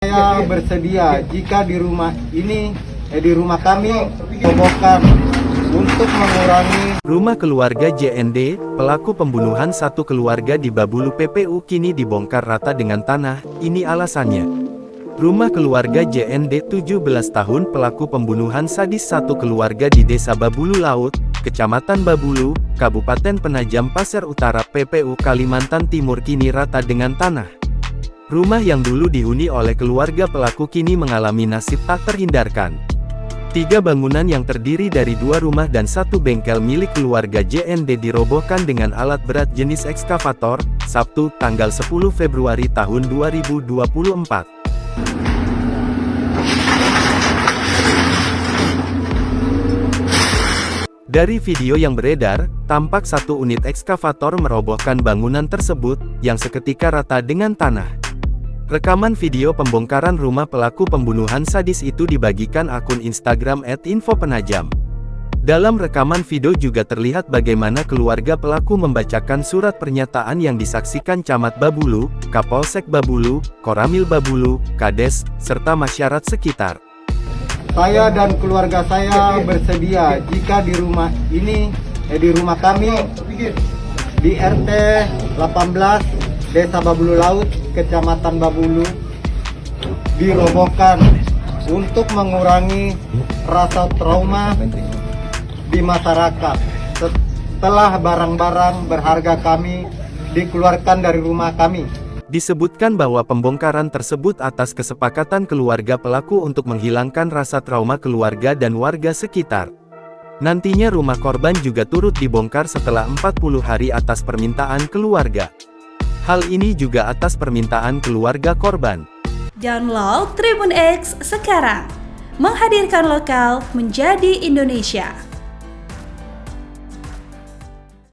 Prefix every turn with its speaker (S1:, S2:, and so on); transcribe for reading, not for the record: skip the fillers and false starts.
S1: Saya bersedia jika di rumah kami robohkan untuk mengurangi.
S2: Rumah keluarga JND, pelaku pembunuhan satu keluarga di Babulu PPU kini dibongkar rata dengan tanah. Ini alasannya. Rumah keluarga JND 17 tahun pelaku pembunuhan sadis satu keluarga di Desa Babulu Laut, Kecamatan Babulu, Kabupaten Penajam Pasir Utara PPU Kalimantan Timur kini rata dengan tanah. Rumah yang dulu dihuni oleh keluarga pelaku kini mengalami nasib tak terhindarkan. 3 bangunan yang terdiri dari 2 rumah dan 1 bengkel milik keluarga JND dirobohkan dengan alat berat jenis ekskavator, Sabtu, tanggal 10 Februari tahun 2024. Dari video yang beredar, tampak 1 unit ekskavator merobohkan bangunan tersebut, yang seketika rata dengan tanah. Rekaman video pembongkaran rumah pelaku pembunuhan sadis itu dibagikan akun Instagram @infopenajam. Dalam rekaman video juga terlihat bagaimana keluarga pelaku membacakan surat pernyataan yang disaksikan Camat Babulu, Kapolsek Babulu, Koramil Babulu, Kades, serta masyarakat sekitar.
S1: Saya dan keluarga saya bersedia jika di rumah kami di RT 18 Desa Babulu Laut, Kecamatan Babulu dirobohkan untuk mengurangi rasa trauma di masyarakat setelah barang-barang berharga kami dikeluarkan dari rumah kami.
S2: Disebutkan bahwa pembongkaran tersebut atas kesepakatan keluarga pelaku untuk menghilangkan rasa trauma keluarga dan warga sekitar. Nantinya rumah korban juga turut dibongkar setelah 40 hari atas permintaan keluarga. Hal ini juga atas permintaan keluarga korban.
S3: Download Tribun X sekarang, menghadirkan lokal menjadi Indonesia.